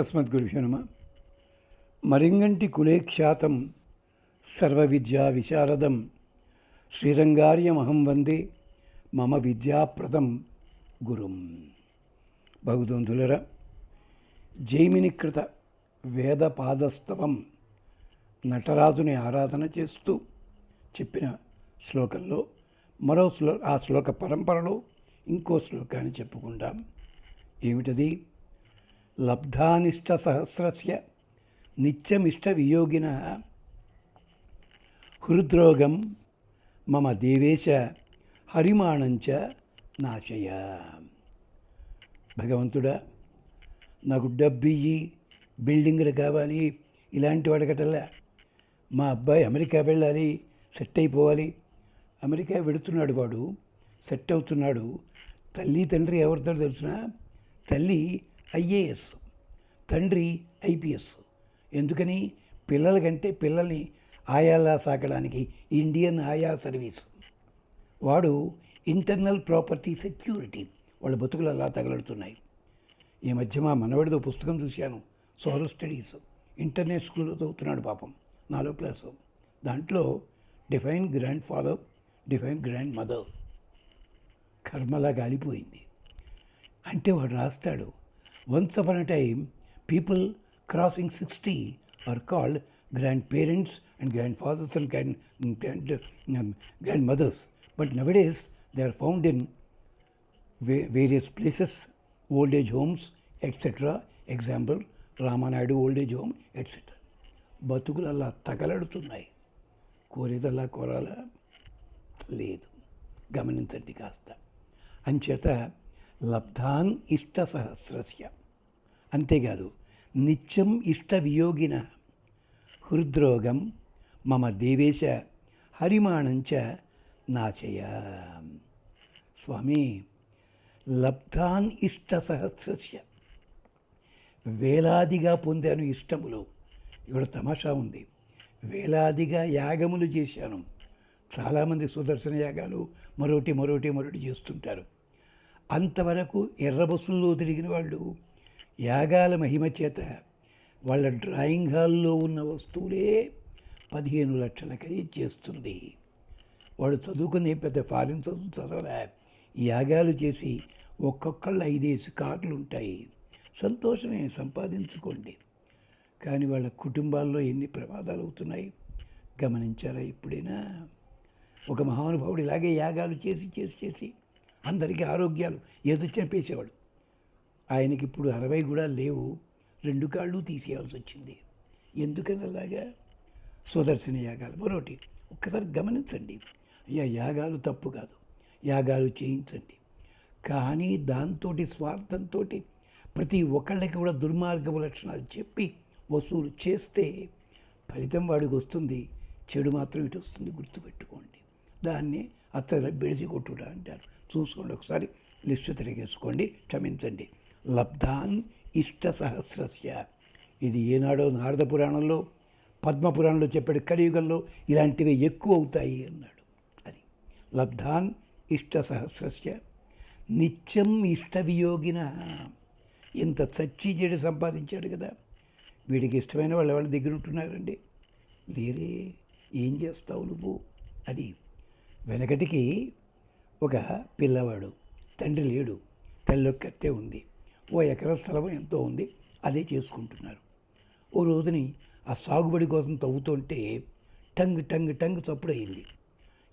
అస్మద్గురుభ్యో నమ. మరింగంటి కులేఖ్యాతం సర్వవిద్యా విశారదం శ్రీరంగార్యమహం వందే మమ విద్యాప్రదం గురుం. భగవద్బంధులరా, జైమినికృత వేదపాదస్తవం నటరాజుని ఆరాధన చేస్తూ చెప్పిన శ్లోకంలో ఆ శ్లోక పరంపరలో ఇంకో శ్లోకాన్ని చెప్పుకుంటాం. ఏమిటది? లబ్ధానిష్ట సహస్రస్య నిత్యమిష్ట వియోగిన హృద్రోగం మమ దేవేశ హరిమాణంచ నాశయ. భగవంతుడా, నాకు డబ్బియ్యి, బిల్డింగులు కావాలి, ఇలాంటి వాడికటల్లా మా అబ్బాయి అమెరికా వెళ్ళాలి, సెట్ అయిపోవాలి. అమెరికా వెడుతున్నాడు, వాడు సెట్ అవుతున్నాడు. తల్లి తండ్రి ఎవరితో తెలిసిన? తల్లి ఐఏఎస్, తండ్రి ఐపీఎస్. ఎందుకని? పిల్లల కంటే పిల్లల్ని ఆయాలా సాకడానికి ఇండియన్ ఆయా సర్వీస్. వాడు ఇంటర్నల్ ప్రాపర్టీ సెక్యూరిటీ. వాళ్ళ బతుకులు అలా తగలడుతున్నాయి. ఈ మధ్య మా మనవడితో పుస్తకం చూశాను, సోషల్ స్టడీస్, ఇంటర్నెట్ స్కూల్లో చదువుతున్నాడు పాపం, 4వ క్లాసు. దాంట్లో define grandfather, define grandmother. కర్మలా గాలిపోయింది. అంటే వాడు రాస్తాడు, once upon a time people crossing 60 are called grandparents and grandfathers and grandmothers, but nowadays they are found in various places, old age homes, etc. Example, Ramanadu old age home, etc. బతుకులు అలా తగలడుతున్నాయి. కోరేదల్లా కోరాలా? లేదు. గమనించండి కాస్త. అంచేత లబ్ధాన్ ఇష్ట సహస్రస్య, అంతేకాదు నిత్యం ఇష్ట వియోగిన హృద్రోగం మమ దేవేశ హరిమాణంచ నాశయ. స్వామి, లబ్ధాన్ ఇష్ట సహస్రస్య, వేలాదిగా పొందాను ఇష్టములు. ఇక్కడ తమాషా ఉంది. వేలాదిగా యాగములు చేశాను. చాలామంది సుదర్శన యాగాలు మరోటి చేస్తుంటారు. అంతవరకు ఎర్ర బస్సుల్లో తిరిగిన వాళ్ళు యాగాల మహిమ చేత వాళ్ళ డ్రాయింగ్ హాల్లో ఉన్న వస్తువులే 15 లక్షల ఖరీదు చేస్తుంది. వాడు చదువుకునే పెద్ద ఫారిన్ చదవలే. యాగాలు చేసి ఒక్కొక్కళ్ళు 5 కార్లు ఉంటాయి. సంతోషమే, సంపాదించుకోండి. కానీ వాళ్ళ కుటుంబాల్లో ఎన్ని ప్రమాదాలు అవుతున్నాయి గమనించారా ఎప్పుడైనా? ఒక మహానుభావుడు ఇలాగే యాగాలు చేసి అందరికీ ఆరోగ్యాలు ఏదో చెప్పేసేవాడు. ఆయనకి ఇప్పుడు 60 కూడా లేవు, 2 కాళ్ళు తీసేయాల్సి వచ్చింది. ఎందుకని అలాగా? సుదర్శన యాగాలు మరోటి. ఒక్కసారి గమనించండి. అయ్యా, యాగాలు తప్పు కాదు, యాగాలు చేయించండి. కానీ దాంతో స్వార్థంతో ప్రతి ఒక్కళ్ళకి కూడా దుర్మార్గపు లక్షణాలు చెప్పి వసూలు చేస్తే ఫలితం వాడికి వస్తుంది, చెడు మాత్రం ఇటు వస్తుంది. గుర్తుపెట్టుకోండి. దాన్ని అత్తర బెడిసి కొట్టుడా అంటారు. చూసుకోండి, ఒకసారి లిస్టు తిరిగేసుకోండి. క్షమించండి. లబ్ధాన్ ఇష్ట సహస్రస్య, ఇది ఏనాడో నారద పురాణంలో, పద్మపురాణంలో చెప్పాడు. కలియుగంలో ఇలాంటివి ఎక్కువ అవుతాయి అన్నాడు. అది లబ్ధాన్ ఇష్ట సహస్రస్య నిత్యం ఇష్ట వియోగిన. ఇంత చచ్చి చెడు సంపాదించాడు కదా, వీడికి ఇష్టమైన వాళ్ళ దగ్గర ఉంటున్నారండి. లేరే, ఏం చేస్తావు నువ్వు? అది వెనకటికి ఒక పిల్లవాడు, తండ్రి లేడు, తల్లొక్కతే ఉంది, 1 ఎకరా స్థలం ఎంతో ఉంది, అదే చేసుకుంటున్నారు. ఓ రోజుని ఆ సాగుబడి కోసం తవ్వుతుంటే టంగ్ చప్పుడు అయింది.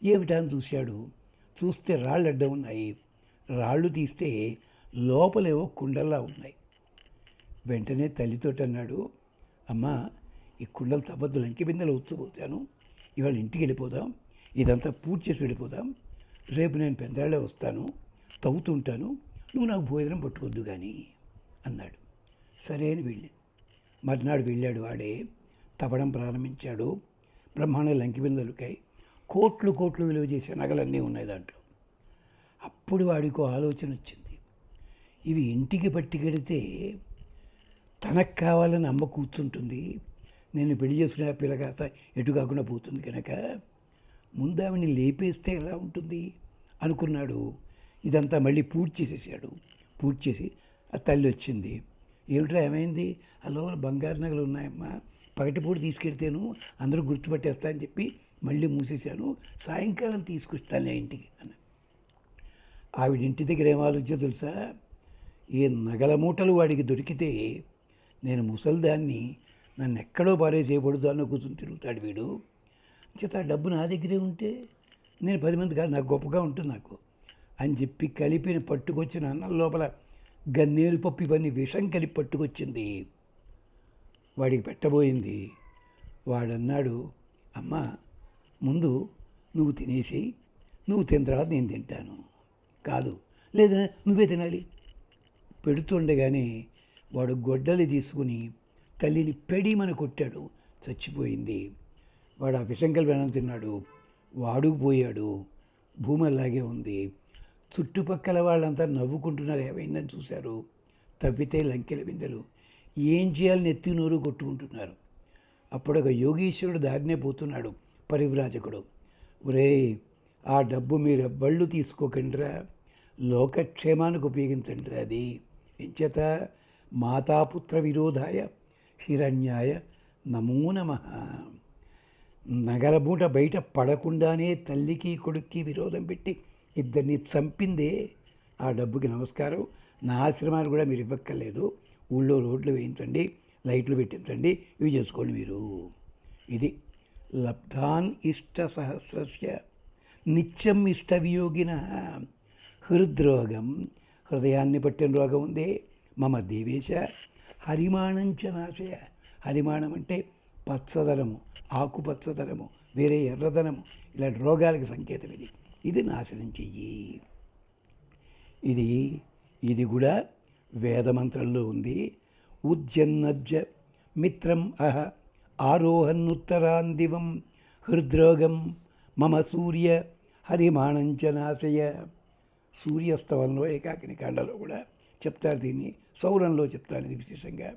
ఏమిటా అని చూశాడు. చూస్తే రాళ్ళు అడ్డం ఉన్నాయి. రాళ్ళు తీస్తే లోపలేవో కుండల్లా ఉన్నాయి. వెంటనే తల్లితో అన్నాడు, అమ్మా, ఈ కుండలు తవ్వద్దు, లంకి బిందెలు ఉచ్చిపోతాను, ఇవాళ ఇంటికి వెళ్ళిపోదాం, ఇదంతా పూర్తి చేసి వెళ్ళిపోదాం, రేపు నేను పెందాళ్ళే వస్తాను, తవ్వుతుంటాను, నువ్వు నాకు భోజనం పట్టుకొద్దు కానీ అన్నాడు. సరే అని వెళ్ళి మర్నాడు వెళ్ళాడు. వాడే తవ్వడం ప్రారంభించాడు. బ్రహ్మాండ లంకి బిందెలకై కోట్లు విలువ చేసే నగలన్నీ ఉన్నాయి దాంట్లో. అప్పుడు వాడికో ఆలోచన వచ్చింది. ఇవి ఇంటికి పట్టుకెడితే తనకు కావాలని అమ్మ కూర్చుంటుంది, నేను పెళ్లి చేసుకునే పిల్లగాత ఎటు కాకుండా పోతుంది కనుక ముందు ఆవిడని లేపేస్తే ఎలా ఉంటుంది అనుకున్నాడు. ఇదంతా మళ్ళీ పూర్తి చేసేసాడు. పూర్తి చేసి ఆ తల్లి వచ్చింది. ఏమిట్రా ఏమైంది? ఆ లోపల బంగారు నగలు ఉన్నాయమ్మా, పగటిపూట తీసుకెళ్తేను అందరూ గుర్తుపట్టేస్తా అని చెప్పి మళ్ళీ మూసేశాను, సాయంకాలం తీసుకొస్తాను ఇంటికి అని. ఆవిడ ఇంటి దగ్గర ఏం ఆలోచించో తెలుసా? ఈ నగల మూటలు వాడికి దొరికితే నేను ముసల్దాన్ని, నన్ను ఎక్కడో పారేసేయకూడదు అన్న కూర్చొని తిరుగుతాడు వీడు. చేత ఆ డబ్బు నా దగ్గరే ఉంటే నేను 10 మంది కాదు, నాకు గొప్పగా ఉంటుంది నాకు అని చెప్పి కలిపిన పట్టుకొచ్చిన అన్నం లోపల గన్నేరు పప్పు ఇవన్నీ విషం కలిపి పట్టుకొచ్చింది, వాడికి పెట్టబోయింది. వాడన్నాడు, అమ్మ ముందు నువ్వు తినేసి, నువ్వు తిన్న తర్వాత నేను తింటాను. కాదు, లేదా నువ్వే తినాలి. పెడుతుండగానే వాడు గొడ్డలి తీసుకుని తల్లిని పెడిమని కొట్టాడు, చచ్చిపోయింది. వాడు ఆ విషం కలిపి అన్నం తిన్నాడు, వాడుకుపోయాడు, భూమి అలాగే ఉంది. చుట్టుపక్కల వాళ్ళంతా నవ్వుకుంటున్నారు, ఏమైందని చూశారు. తప్పితే లంకెల బిందెలు ఏం చేయాలని ఎత్తి నోరు కొట్టుకుంటున్నారు. అప్పుడు ఒక యోగీశ్వరుడు దారినే పోతున్నాడు, పరివ్రాజకుడు. ఒరే, ఆ డబ్బు మీరెవ్వళ్ళు తీసుకోకండిరా, లోకక్షేమానికి ఉపయోగించండి. అది ఎంచేత మాతాపుత్ర విరోధాయ హిరణ్యాయ నమో నమః. నగల మూట బయట పడకుండానే తల్లికి కొడుక్కి విరోధం పెట్టి ఇద్దరిని చంపిందే ఆ డబ్బుకి నమస్కారం. నా ఆశ్రమాన్ని కూడా మీరు ఇవ్వక్కర్లేదు, ఊళ్ళో రోడ్లు వేయించండి, లైట్లు పెట్టించండి, ఇవి చేసుకోండి మీరు. ఇది లబ్ధాన్ ఇష్ట సహస్రస్య నిత్యం ఇష్ట వియోగిన. హృద్రోగం, హృదయాన్ని పట్టిన రోగం ఉందే, మమ దేవేశ హరిమాణంచ నాశయ. హరిమాణం అంటే పచ్చదనము, ఆకుపచ్చదనము, వేరే ఎర్రదనము, ఇలాంటి రోగాలకి సంకేతం ఇది. ఇది నాశనం చెయ్యి. ఇది కూడా వేదమంత్రంలో ఉంది. ఉద్యన్నజ్జ మిత్రం అహ ఆరోహన్నుత్తరాందివం హృద్రోగం మమ సూర్య హరిమాణంచ నాశయ. సూర్యస్తవంలో ఏకాకిని కాండలో కూడా చెప్తారు దీన్ని, సౌరంలో చెప్తారు ఇది విశేషంగా.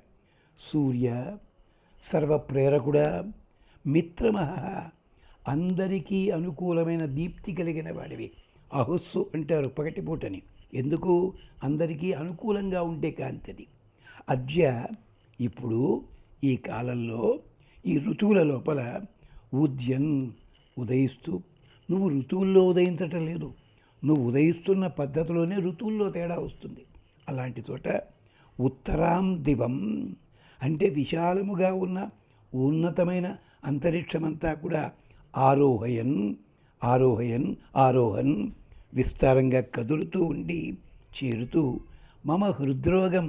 సూర్య సర్వప్రేరకుడా, మిత్రమహ అందరికీ అనుకూలమైన దీప్తి కలిగిన వాడివి. అహుస్సు అంటారు పగటిపూటని, ఎందుకు? అందరికీ అనుకూలంగా ఉండే కాంతిది. అద్య ఇప్పుడు ఈ కాలంలో ఈ ఋతువుల లోపల ఉద్యన్ ఉదయిస్తూ, నువ్వు ఋతువుల్లో ఉదయించటం లేదు, నువ్వు ఉదయిస్తున్న పద్ధతిలోనే ఋతువుల్లో తేడా వస్తుంది. అలాంటి చోట ఉత్తరాం దివం అంటే విశాలముగా ఉన్న ఉన్నతమైన అంతరిక్షమంతా కూడా ఆరోహయన్ ఆరోహయన్ ఆరోహన్ విస్తారంగా కదులుతూ ఉండి చేరుతూ మమ హృద్రోగం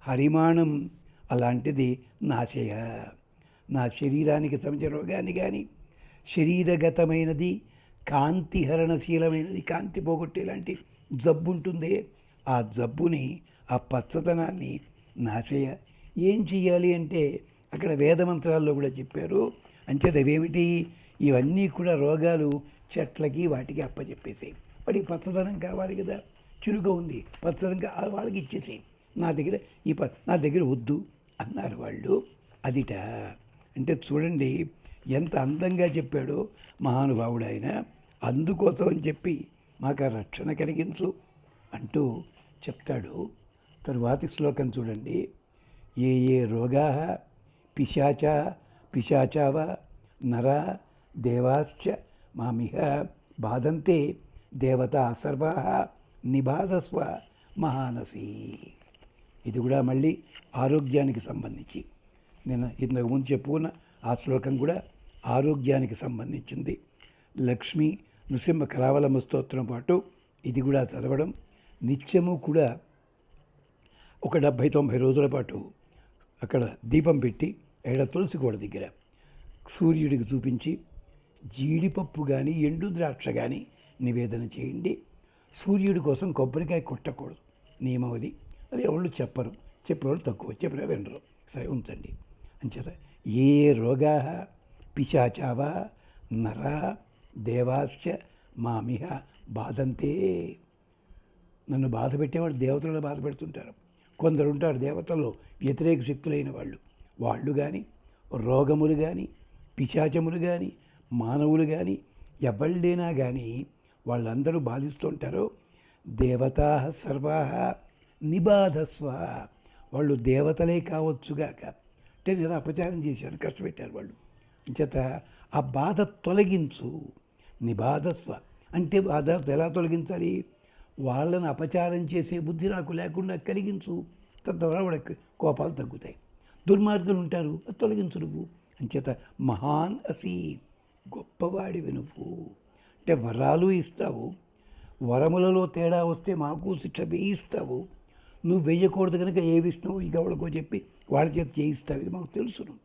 హరిమాణం అలాంటిది నాశయ. నా శరీరానికి సంబంధించిన రోగాన్ని కానీ, శరీరగతమైనది కాంతిహరణశీలమైనది, కాంతి పోగొట్టేలాంటి జబ్బు ఉంటుందే, ఆ జబ్బుని, ఆ పచ్చదనాన్ని నాశయ. ఏం చెయ్యాలి అంటే అక్కడ వేదమంత్రాల్లో కూడా చెప్పారు. అంచేది అవేమిటి? ఇవన్నీ కూడా రోగాలు చెట్లకి వాటికి అప్పచెప్పేసాయి. వాడికి పచ్చదనం కావాలి కదా, చిరుక ఉంది, పచ్చదనం వాళ్ళకి ఇచ్చేసాయి. నా దగ్గర వద్దు అన్నారు వాళ్ళు. అదిట అంటే చూడండి ఎంత అందంగా చెప్పాడో మహానుభావుడు ఆయన. అందుకోసం అని చెప్పి మాకు రక్షణ కలిగించు అంటూ చెప్తాడు. తరువాతి శ్లోకం చూడండి. ఏ ఏ రోగా పిశాచావ నర దేవాశ్చ మామిహ బాధంతే దేవతా సర్వా నిబాధస్వ మహానసి. ఇది కూడా మళ్ళీ ఆరోగ్యానికి సంబంధించి, నేను ఇంతకు ముందు చెప్పుకున్న ఆ శ్లోకం కూడా ఆరోగ్యానికి సంబంధించింది. లక్ష్మీ నృసింహ కరావలమ్మ స్తోత్రం పాటు ఇది కూడా చదవడం, నిత్యము కూడా ఒక 70-90 రోజుల పాటు అక్కడ దీపం పెట్టి ఎక్కడ తులసి కోడ దగ్గర సూర్యుడికి చూపించి జీడిపప్పు కానీ ఎండు ద్రాక్ష కానీ నివేదన చేయండి. సూర్యుడి కోసం కొబ్బరికాయ కొట్టకూడదు, నియమం అది. అది ఎవరు చెప్పరు, చెప్పేవాళ్ళు తక్కువ, చెప్పినా వినరు, సరే ఉంచండి. అంచేత ఏ రోగా పిశాచావా నర దేవాశ్చ మామిహ బాధంతే. నన్ను బాధ పెట్టేవాళ్ళు దేవతలను బాధ పెడుతుంటారు. కొందరు ఉంటారు దేవతల్లో వ్యతిరేక శక్తులైన వాళ్ళు కానీ, రోగములు కానీ, పిశాచములు కానీ, మానవులు కానీ, ఎవళ్ళైనా కానీ వాళ్ళందరూ బాధిస్తూ ఉంటారు. దేవతా సర్వా నిబాధస్వ, వాళ్ళు దేవతలే కావచ్చుగాక, అంటే నేను అపచారం చేశాను, కష్టపెట్టారు వాళ్ళు. చేత ఆ బాధ తొలగించు, నిబాధస్వ. అంటే బాధ ఎలా తొలగించాలి? వాళ్ళని అపచారం చేసే బుద్ధి నాకు లేకుండా కలిగించు, తద్వారా వాళ్ళకి కోపాలు తగ్గుతాయి. దుర్మార్గులు ఉంటారు, అది తొలగించు నువ్వు. అంచేత మహాన్ అసి, గొప్పవాడివి నువ్వు. అంటే వరాలు ఇస్తావు, వరములలో తేడా వస్తే మాకు శిక్ష వేయిస్తావు. నువ్వు వేయకూడదు కనుక ఏ విష్ణువు ఇంకెవరికో చెప్పి వాళ్ళ చేత చేయిస్తావు, ఇది మాకు తెలుసును.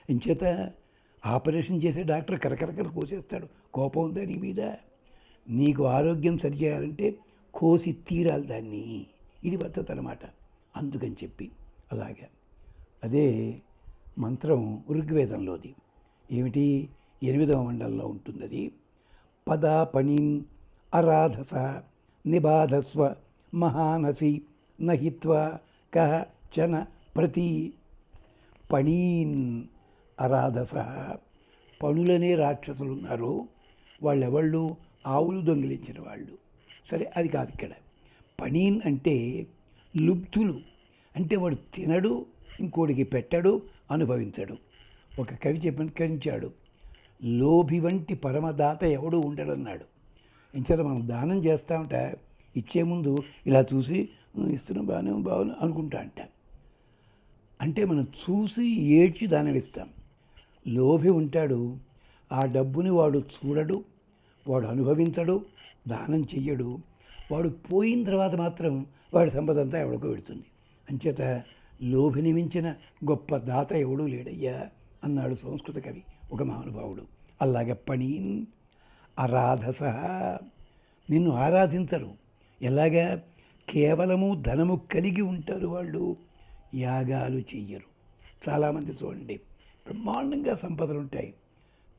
ఇంచేత ఆపరేషన్ చేసే డాక్టర్ కరకరకర కోసేస్తాడు, కోపం ఉందా నీ మీద? నీకు ఆరోగ్యం సరిచేయాలంటే కోసి తీరాలి దాన్ని, ఇది పద్ధతి అన్నమాట. అందుకని చెప్పి అలాగే అదే మంత్రం ఋగ్వేదంలోది. ఏమిటి? 8వ మండలంలో ఉంటుంది అది. పదా పణీన్ అరాధస నిబాధస్వ మహానసి నహిత్వా కహ చన ప్రతి. పణీన్ అరాధస, పణులనే రాక్షసులు ఉన్నారు. వాళ్ళెవళ్ళు? ఆవులు దొంగిలించిన వాళ్ళు. సరే, అది కాదు ఇక్కడ. పణీన్ అంటే లుబ్ధులు, అంటే వాడు తినడు, ఇంకోడికి పెట్టడు, అనుభవించడు. ఒక కవి చెప్పాడు, లోభి వంటి పరమదాత ఎవడు ఉండడన్నాడు. ఇంచేత మనం దానం చేస్తూ ఉంటే ఇచ్చే ముందు ఇలా చూసి ఇస్తున్నాం, బాగానే అనుకుంటా అంట. అంటే మనం చూసి ఏడ్చి దానం ఇస్తాం. లోభి ఉంటాడు, ఆ డబ్బుని వాడు చూడడు, వాడు అనుభవించడు, దానం చెయ్యడు. వాడు పోయిన తర్వాత మాత్రం వాడి సంపద అంతా ఎవడికో పెడుతుంది. అంచేత లోభిని మించిన గొప్ప దాత ఎవడూ లేడయ్యా అన్నాడు సంస్కృత కవి, ఒక మహానుభావుడు. అలాగే పణీన్ అరాధస, నిన్ను ఆరాధించరు. ఎలాగా? కేవలము ధనము కలిగి ఉంటారు వాళ్ళు, యాగాలు చెయ్యరు. చాలామంది చూడండి, బ్రహ్మాండంగా సంపదలు ఉంటాయి,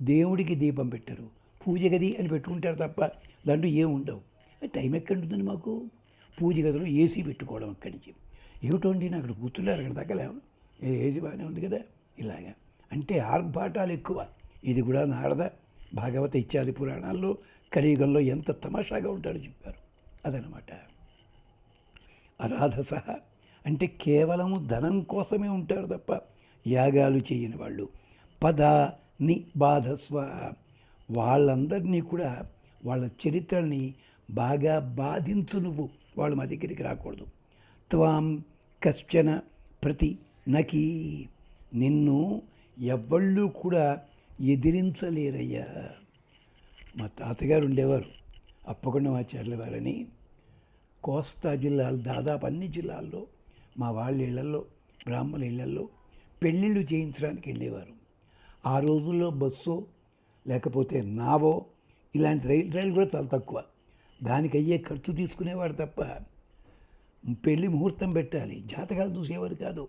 దేవుడికి దీపం పెట్టరు, పూజ గది అని పెట్టుకుంటారు తప్ప దాంట్లో ఏం ఉండవు. టైం ఎక్కడుంటుంది మాకు? పూజ గదిలో ఏసీ పెట్టుకోవడం అక్కడి నుంచి. ఏమిటోండి నాకు అక్కడ కూర్చున్నారు, అక్కడ తగ్గలేము, ఏసీ బాగానే ఉంది కదా. ఇలాగా అంటే ఆర్భాటాలు ఎక్కువ. ఇది కూడా నారద భాగవత ఇత్యాది పురాణాల్లో కలియుగంలో ఎంత తమాషాగా ఉంటారో చెప్పారు. అదనమాట అరాధస అంటే కేవలము ధనం కోసమే ఉంటారు తప్ప యాగాలు చేయని వాళ్ళు. పద ని బాధస్వ, వాళ్ళందరినీ కూడా వాళ్ళ చరిత్రల్ని బాగా బాధించు నువ్వు, వాళ్ళు మా దగ్గరికి రాకూడదు. త్వాం కశ్చన ప్రతి నకి, నిన్ను ఎవ్వళ్ళు కూడా ఎదిరించలేరయ్యా. మా తాతగారు ఉండేవారు అప్పకొండమాచార్యుల వారని. కోస్తా జిల్లాలు, దాదాపు అన్ని జిల్లాల్లో మా వాళ్ళ ఇళ్లలో, బ్రాహ్మణ ఇళ్లలో పెళ్ళిళ్ళు చేయించడానికి వెళ్ళేవారు. ఆ రోజుల్లో బస్సో లేకపోతే నావో ఇలాంటి రైలు కూడా చాలా తక్కువ. దానికి అయ్యే ఖర్చు తీసుకునేవారు తప్ప పెళ్ళి ముహూర్తం పెట్టాలి, జాతకాలు చూసేవారు కాదు.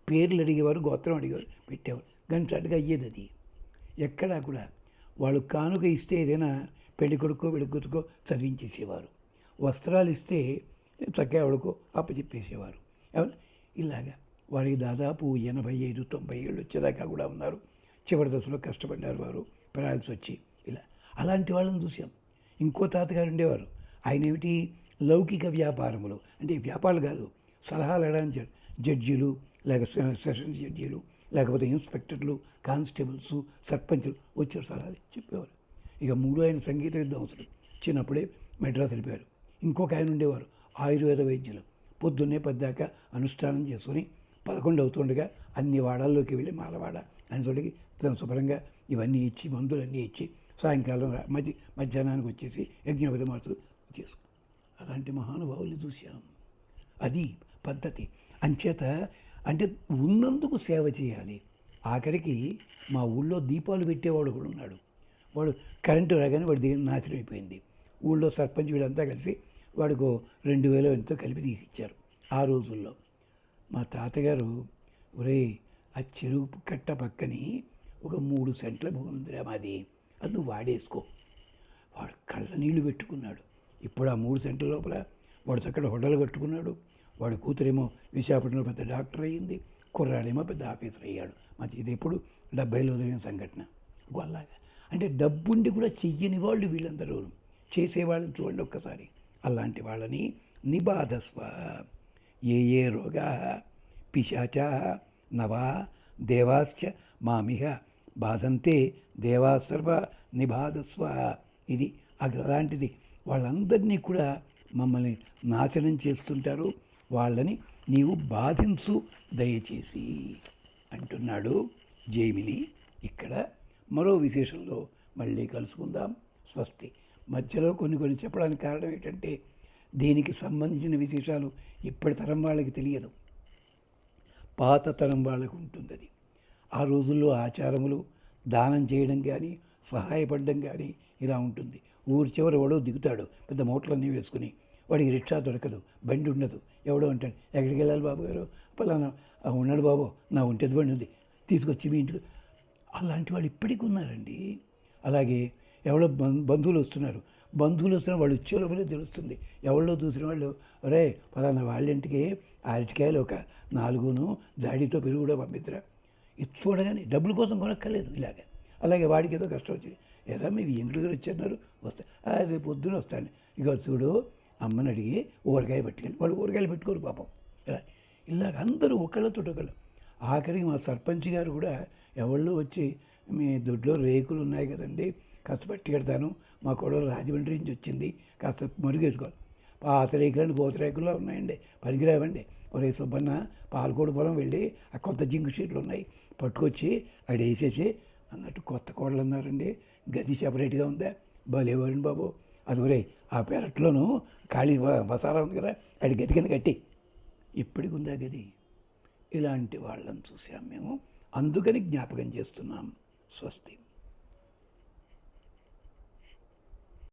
పేర్లు అడిగేవారు, గోత్రం అడిగేవారు, పెట్టేవారు. గంటగా అయ్యేది అది. ఎక్కడా కూడా వాళ్ళు కానుక ఇస్తే ఏదైనా పెళ్లి కొడుకో పెళ్లి కూతుకో చదివించేసేవారు. వస్త్రాలు ఇస్తే చక్కగా ఎవడికో అప్పచెప్పేసేవారు. ఇలాగా వారికి దాదాపు 85-90 ఏళ్ళు వచ్చేదాకా కూడా ఉన్నారు. చివరి దశలో కష్టపడ్డారు వారు, పెరాల్సి వచ్చి. ఇలా అలాంటి వాళ్ళని చూసాం. ఇంకో తాతగారు ఉండేవారు, ఆయన ఏమిటి లౌకిక వ్యాపారములు, అంటే వ్యాపారాలు కాదు, సలహాలు ఇవ్వడానికి జడ్జీలు, లేక సెషన్స్ జడ్జీలు, లేకపోతే ఇన్స్పెక్టర్లు, కానిస్టేబుల్స్, సర్పంచులు వచ్చారు, సలహాలు చెప్పేవారు. ఇక మూడో ఆయన సంగీత విద్వాంసులు, చిన్నప్పుడే మెడ్రాస్ వెళ్ళిపోయారు. ఇంకొక ఆయన ఉండేవారు ఆయుర్వేద వైద్యులు, పొద్దున్నే పద్దాకా అనుష్ఠానం చేసుకుని 11 అవుతుండగా అన్ని వాడాల్లోకి వెళ్ళి మాలవాడ అని చోటికి శుభ్రంగా ఇవన్నీ ఇచ్చి మందులన్నీ ఇచ్చి సాయంకాలం మధ్యాహ్నానికి వచ్చేసి యజ్ఞోపదేమార్చులు చేసుకుని అలాంటి మహానుభావుల్ని చూసాం. అది పద్ధతి. అంచేత అంటే ఉన్నందుకు సేవ చేయాలి. ఆఖరికి మా ఊళ్ళో దీపాలు పెట్టేవాడు కూడా ఉన్నాడు. వాడు కరెంటు రాగానే వాడి దగ్గర నాశనం అయిపోయింది. ఊళ్ళో సర్పంచ్ వీళ్ళంతా కలిసి వాడికి 2000 ఎంతో కలిపి తీసిచ్చారు ఆ రోజుల్లో. మా తాతగారు, ఒరే ఆ చెరువు కట్ట పక్కని ఒక 3 సెంట్ల భూమి ఉందిరా మాది, అది నువ్వు వాడేసుకో. వాడు కళ్ళ నీళ్లు పెట్టుకున్నాడు. ఇప్పుడు ఆ 3 సెంట్ల లోపల వాడు చక్కడ హోటల్ కట్టుకున్నాడు. వాడి కూతురేమో విశాఖపట్నంలో పెద్ద డాక్టర్ అయ్యింది, కుర్రాడేమో పెద్ద ఆఫీసర్ అయ్యాడు. మంచి ఇది ఎప్పుడు 70లో జరిగిన సంఘటన. అలాగా అంటే డబ్బుండి కూడా చెయ్యని వాళ్ళు వీళ్ళందరూ, చేసేవాళ్ళని చూడండి ఒక్కసారి. అలాంటి వాళ్ళని నిబాధస్వ, ఏ ఏ రోగా పిశాచా నవా దేవాశ్చ మామిహ బాధంతే దేవా సర్వ నిబాధస్వ. ఇది అలాంటిది. వాళ్ళందరినీ కూడా మమ్మల్ని నాశనం చేస్తుంటారు, వాళ్ళని నీవు బాధించు దయచేసి అంటున్నాడు జైమిని. ఇక్కడ మరో విశేషంలో మళ్ళీ కలుసుకుందాం. స్వస్తి. మధ్యలో కొన్ని చెప్పడానికి కారణం ఏంటంటే దీనికి సంబంధించిన విశేషాలు ఇప్పటి తరం వాళ్ళకి తెలియదు, పాత తరం వాళ్ళకు ఉంటుంది అది. ఆ రోజుల్లో ఆచారములు, దానం చేయడం కానీ, సహాయపడడం కానీ ఇలా ఉంటుంది. ఊరి చివరి ఎవడో దిగుతాడు పెద్ద మూటలన్నీ వేసుకుని, వాడికి రిక్షా దొరకదు, బండి ఉండదు. ఎవడో అంటాడు, ఎక్కడికి వెళ్ళాలి బాబు గారు, పలానా ఉన్నాడు బాబు, నా ఒంటెది బండి ఉంది, తీసుకొచ్చి మీ ఇంటికి. అలాంటి వాళ్ళు ఇప్పటికీ ఉన్నారండి. అలాగే ఎవరో బంధువులు వస్తున్నారు, వాళ్ళు వచ్చే లోపలే తెలుస్తుంది. ఎవరిలో చూసిన వాళ్ళు, ఒరే పలానా వాళ్ళ ఇంటికి అరటికాయలు ఒక 4 జాడీతో పెరుగు కూడా పంపిద్దురా. ఇది చూడగానే డబ్బుల కోసం కొనక్కర్లేదు ఇలాగ. అలాగే వాడికి ఏదో కష్టం వచ్చింది, ఎరా మీ ఇంటి దగ్గర వచ్చన్నారు, వస్తా రేపు పొద్దున వస్తాను, ఇక చూడు అమ్మని అడిగి ఊరగాయ పట్టుకెళ్ళి, వాళ్ళు ఊరగాయలు పెట్టుకోరు పాపం. ఇలాగ అందరూ ఒకళ్ళు. ఆఖరికి మా సర్పంచ్ గారు కూడా ఎవళ్ళు వచ్చి, మీ దొడ్లో రేకులు ఉన్నాయి కదండి, కాస్త పట్టి కడతాను, మా కొడవలు రాజమండ్రి నుంచి వచ్చింది, కాస్త మరుగేసుకోవాలి. పాత రేకులని పోత రేకుల్లో ఉన్నాయండి, పనికిరావండి. ఒరే సుబ్బన్న పాలకోడు పొలం వెళ్ళి ఆ కొత్త జింకు షీట్లు ఉన్నాయి పట్టుకొచ్చి అక్కడ వేసేసి అన్నట్టు. కొత్త కోడలు అన్నారండి, గది సెపరేట్గా ఉందా, భలేవారండి బాబు. అది ఒరే ఆ పెరట్లోనూ ఖాళీ వసారా ఉంది కదా, అది గది కింద కట్టి ఇప్పటికి ఉందా గది. ఇలాంటి వాళ్ళని చూసాం మేము, అందుకని జ్ఞాపకం చేస్తున్నాం. స్వస్తి.